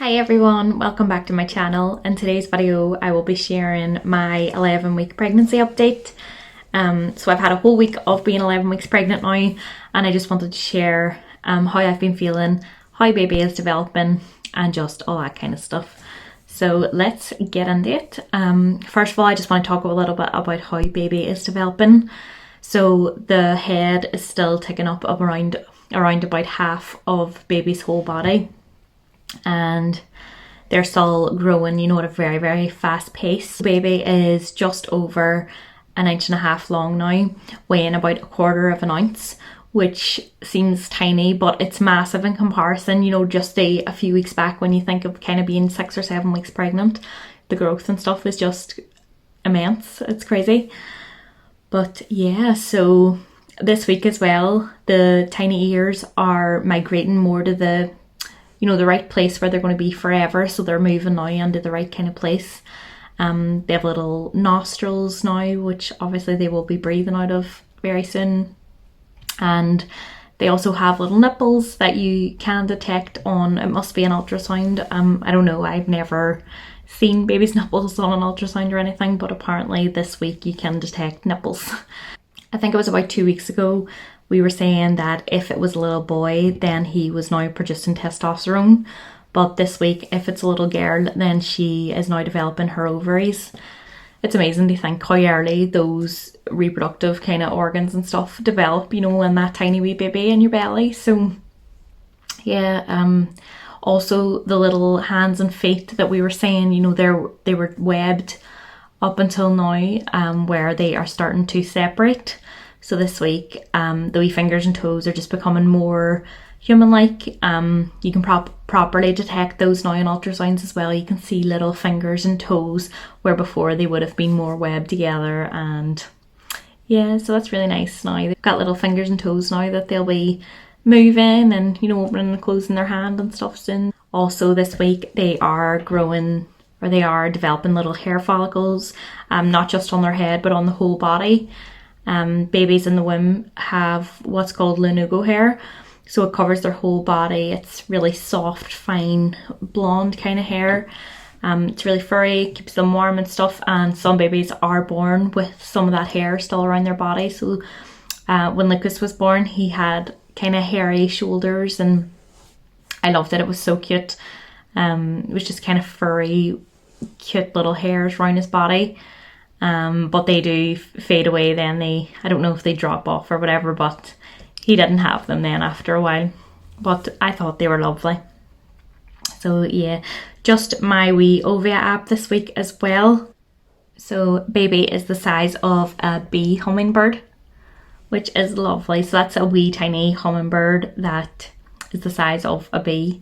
Hi everyone, welcome back to my channel. In today's video I will be sharing my 11-week pregnancy update. So I've had a whole week of being 11 weeks pregnant now, and I just wanted to share how I've been feeling, how baby is developing, and just all that kind of stuff. So let's get into it. First of all, I just want to talk a little bit about how baby is developing. So the head is still taking up around about half of baby's whole body, and they're still growing, at a very, very fast pace. Baby is just over 1.5 inches long now, weighing about 1/4 ounce, which seems tiny, but it's massive in comparison. Just a few weeks back, when you think of kind of being 6 or 7 weeks pregnant, the growth and stuff is just immense. It's crazy. But yeah, so this week as well, the tiny ears are migrating more to the right place where they're going to be forever. So they're moving now into the right kind of place. They have little nostrils now, which obviously they will be breathing out of very soon. And they also have little nipples that you can detect on, it must be an ultrasound. I don't know, I've never seen baby's nipples on an ultrasound or anything, but apparently this week you can detect nipples. I think it was about 2 weeks ago, we were saying that if it was a little boy, then he was now producing testosterone. But this week, if it's a little girl, then she is now developing her ovaries. It's amazing to think how early those reproductive kind of organs and stuff develop, in that tiny wee baby in your belly. So yeah, also the little hands and feet that we were saying, they were webbed up until now, where they are starting to separate. So this week, the wee fingers and toes are just becoming more human-like. You can properly detect those now in ultrasounds as well. You can see little fingers and toes, where before they would have been more webbed together. And yeah, so that's really nice now. They've got little fingers and toes now that they'll be moving and, opening and closing their hand and stuff soon. Also this week, they are growing, or they are developing little hair follicles, not just on their head, but on the whole body. Babies in the womb have what's called lanugo hair, so it covers their whole body. It's really soft, fine, blonde kind of hair. It's really furry, keeps them warm and stuff, and some babies are born with some of that hair still around their body. So when Lucas was born, he had kind of hairy shoulders, and I loved it. It was so cute. It was just kind of furry, cute little hairs around his body. But they do fade away then. I don't know if they drop off or whatever, but he didn't have them then after a while. But I thought they were lovely. So yeah, just my wee Ovia app this week as well. So baby is the size of a bee hummingbird, which is lovely. So that's a wee tiny hummingbird that is the size of a bee.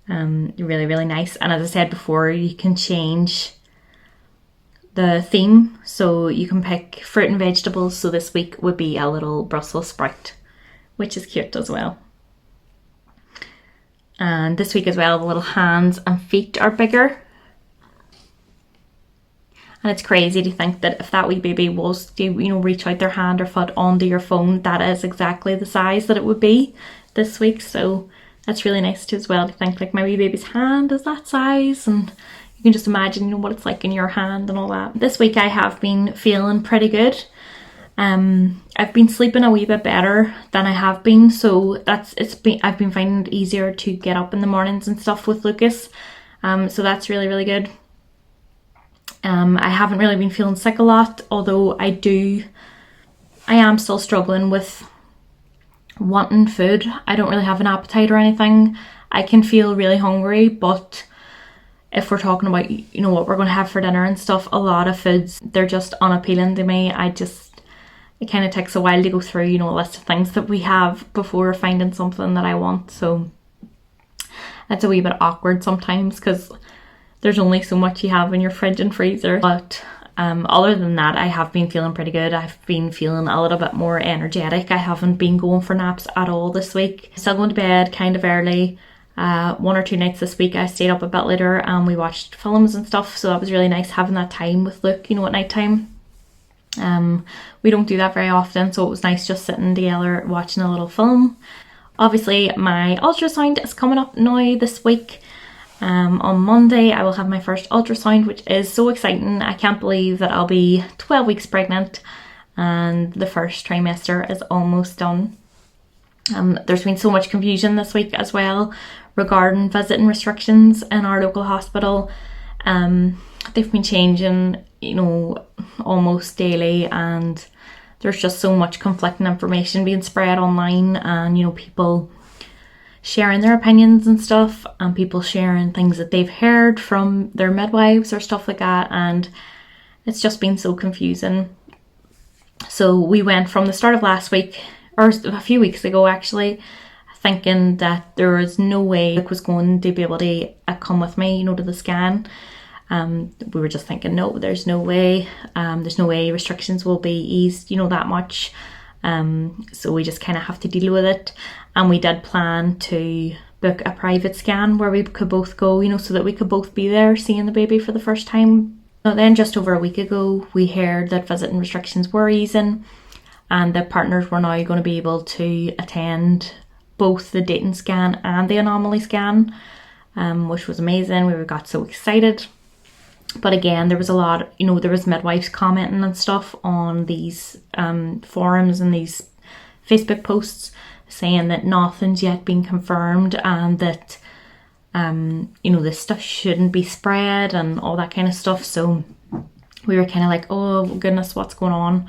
Really, really nice. And as I said before, you can change the theme, so you can pick fruit and vegetables. So this week would be a little Brussels sprout, which is cute as well. And this week as well, the little hands and feet are bigger. And it's crazy to think that if that wee baby was to, reach out their hand or foot onto your phone, that is exactly the size that it would be this week. So that's really nice too as well, to think like my wee baby's hand is that size, and you can just imagine, what it's like in your hand and all that. This week I have been feeling pretty good. I've been sleeping a wee bit better than I have been, so I've been finding it easier to get up in the mornings and stuff with Lucas. So that's really, really good. I haven't really been feeling sick a lot, although I am still struggling with wanting food. I don't really have an appetite or anything. I can feel really hungry, but if we're talking about, what we're going to have for dinner and stuff, a lot of foods, they're just unappealing to me. It kind of takes a while to go through, a list of things that we have before finding something that I want. So it's a wee bit awkward sometimes, because there's only so much you have in your fridge and freezer. But other than that, I have been feeling pretty good. I've been feeling a little bit more energetic. I haven't been going for naps at all this week. Still going to bed kind of early. 1 or 2 nights this week I stayed up a bit later and we watched films and stuff, so that was really nice having that time with Luke, at night time. We don't do that very often, so it was nice just sitting together watching a little film. Obviously my ultrasound is coming up now this week. On Monday I will have my first ultrasound, which is so exciting. I can't believe that I'll be 12 weeks pregnant and the first trimester is almost done. There's been so much confusion this week as well regarding visiting restrictions in our local hospital. They've been changing, almost daily, and there's just so much conflicting information being spread online, and people sharing their opinions and stuff, and people sharing things that they've heard from their midwives or stuff like that, and it's just been so confusing. So we went from the start of last week, or a few weeks ago actually, thinking that there was no way Luke was going to be able to come with me, to the scan. We were just thinking, no, there's no way. There's no way restrictions will be eased, that much. So we just kind of have to deal with it. And we did plan to book a private scan where we could both go, so that we could both be there seeing the baby for the first time. So then just over a week ago, we heard that visiting restrictions were easing and that partners were now going to be able to attend both the Dayton scan and the anomaly scan, which was amazing. We got so excited. But again, there was a lot, there was midwives commenting and stuff on these forums and these Facebook posts saying that nothing's yet been confirmed and that, this stuff shouldn't be spread and all that kind of stuff. So we were kind of like, oh goodness, what's going on?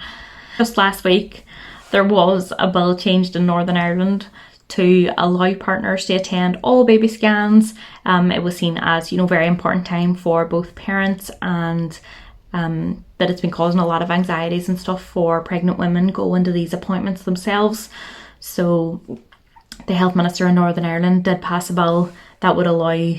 Just last week, there was a bill changed in Northern Ireland to allow partners to attend all baby scans. It was seen as, very important time for both parents, and that it's been causing a lot of anxieties and stuff for pregnant women going to these appointments themselves. So the Health Minister in Northern Ireland did pass a bill that would allow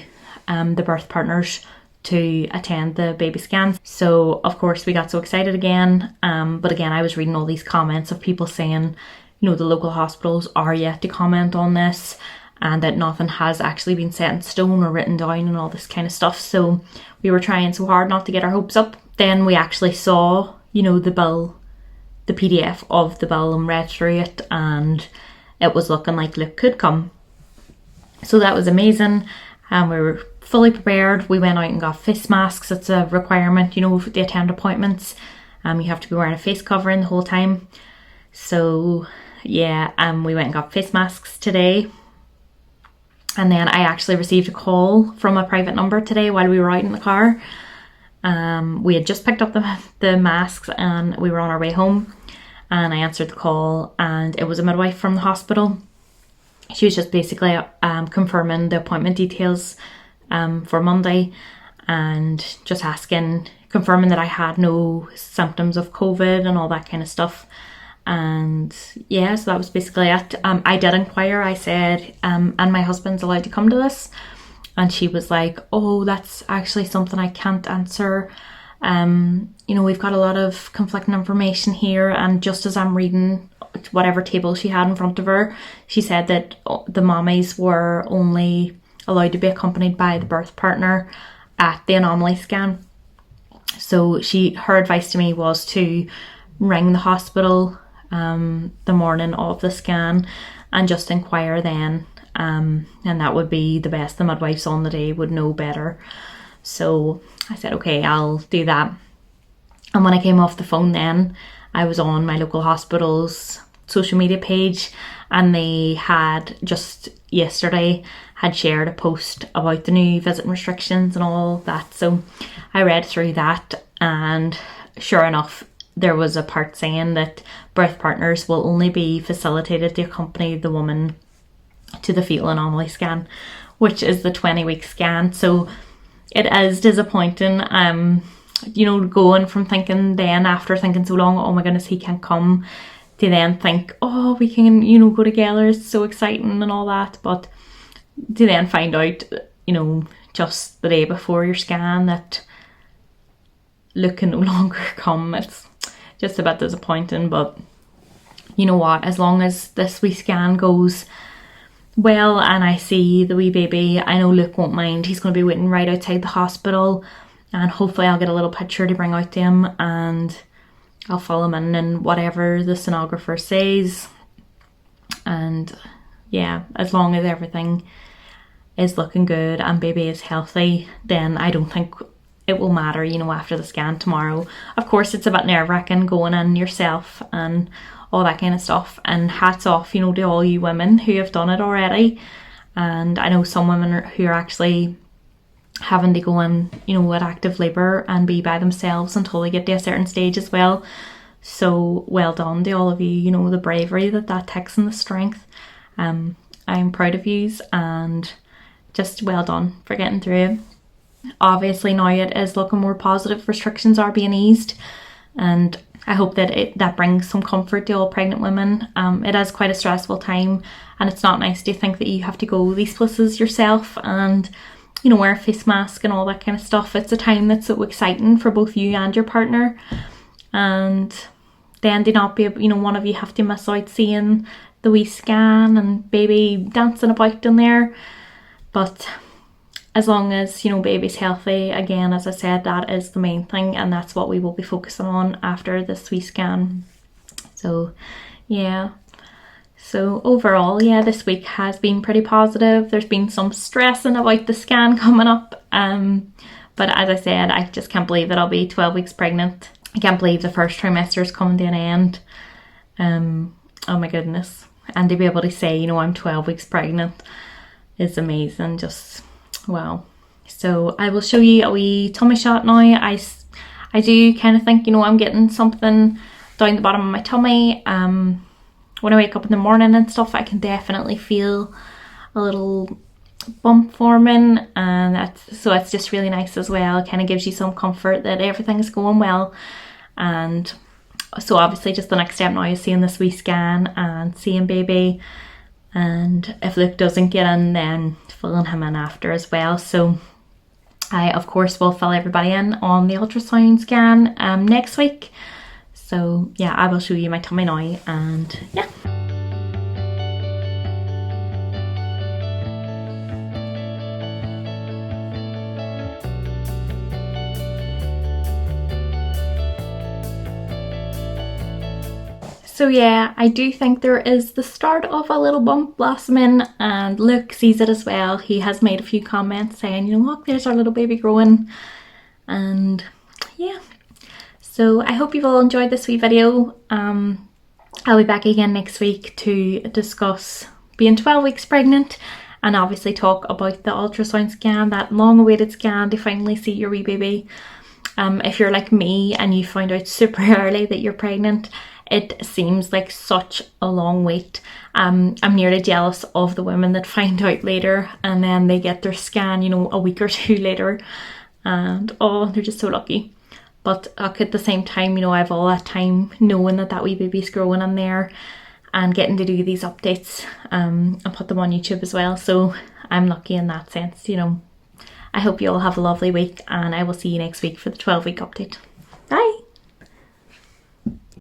the birth partners to attend the baby scans. So of course we got so excited again. But again, I was reading all these comments of people saying, the local hospitals are yet to comment on this and that nothing has actually been set in stone or written down and all this kind of stuff. So we were trying so hard not to get our hopes up. Then we actually saw, the bill, the PDF of the bill, and read through it, and it was looking like Luke could come. So that was amazing. We were fully prepared. We went out and got face masks. It's a requirement, if they attend appointments. You have to be wearing a face covering the whole time. So yeah, we went and got face masks today. And then I actually received a call from a private number today while we were out in the car. We had just picked up the masks and we were on our way home, and I answered the call, and it was a midwife from the hospital. She was just basically confirming the appointment details for Monday, and just confirming that I had no symptoms of COVID and all that kind of stuff. And yeah, so that was basically it. I did inquire. I said, and my husband's allowed to come to this? And she was like, oh, that's actually something I can't answer. We've got a lot of conflicting information here. And just as I'm reading whatever table she had in front of her, she said that the mommies were only allowed to be accompanied by the birth partner at the anomaly scan. So her advice to me was to ring the hospital the morning of the scan and just inquire then, and that would be the best. The midwives on the day would know better. So I said, okay, I'll do that. And when I came off the phone then, I was on my local hospital's social media page, and they had just yesterday had shared a post about the new visiting restrictions and all that. So I read through that, and sure enough, there was a part saying that birth partners will only be facilitated to accompany the woman to the fetal anomaly scan, which is the 20-week scan. So it is disappointing, going from thinking then, after thinking so long, oh my goodness, he can't come, to then think, oh, we can, go together, it's so exciting and all that. But to then find out, just the day before your scan that Luke can no longer come, it's just a bit disappointing. But you know what, as long as this wee scan goes well and I see the wee baby, I know Luke won't mind. He's going to be waiting right outside the hospital, and hopefully I'll get a little picture to bring out to him, and I'll follow him in and whatever the sonographer says. And yeah, as long as everything is looking good and baby is healthy, then I don't think it will matter, you know, after the scan tomorrow. Of course, it's a bit nerve-wracking going in yourself and all that kind of stuff, and hats off, you know, to all you women who have done it already. And I know some women who are actually having to go in, you know, at active labour and be by themselves until they get to a certain stage as well. So well done to all of you, you know, the bravery that takes and the strength. I'm proud of yous, and just well done for getting through it. Obviously now it is looking more positive, restrictions are being eased, and I hope that that brings some comfort to all pregnant women. It is quite a stressful time, and it's not nice to think that you have to go these places yourself and, you know, wear a face mask and all that kind of stuff. It's a time that's so exciting for both you and your partner, and then to not be, you know, one of you have to miss out seeing the wee scan and baby dancing about in there. But as long as, you know, baby's healthy, again, as I said, that is the main thing, and that's what we will be focusing on after this wee scan. So yeah, so overall, yeah, this week has been pretty positive. There's been some stressing about the scan coming up, but as I said, I just can't believe that I'll be 12 weeks pregnant. I can't believe the first trimester is coming to an end. Oh my goodness. And to be able to say, you know, I'm 12 weeks pregnant is amazing. Just wow. So I will show you a wee tummy shot now. I do kind of think, you know, I'm getting something down the bottom of my tummy. When I wake up in the morning and stuff, I can definitely feel a little bump forming, and so it's just really nice as well. It kind of gives you some comfort that everything's going well. And so obviously just the next step now is seeing this wee scan and seeing baby, and if Luke doesn't get in, then filling him in after as well. So I of course will fill everybody in on the ultrasound scan next week. So yeah, I will show you my tummy now, and yeah. So yeah, I do think there is the start of a little bump blossoming, and Luke sees it as well. He has made a few comments saying, you know, look, there's our little baby growing. And yeah, so I hope you've all enjoyed this wee video. I'll be back again next week to discuss being 12 weeks pregnant, and obviously talk about the ultrasound scan, that long awaited scan to finally see your wee baby. If you're like me and you find out super early that you're pregnant, it seems like such a long wait. I'm nearly jealous of the women that find out later and then they get their scan, you know, a week or two later, and oh, they're just so lucky. But at the same time, you know, I have all that time knowing that wee baby's growing in there and getting to do these updates and put them on YouTube as well. So I'm lucky in that sense, you know. I hope you all have a lovely week, and I will see you next week for the 12-week update.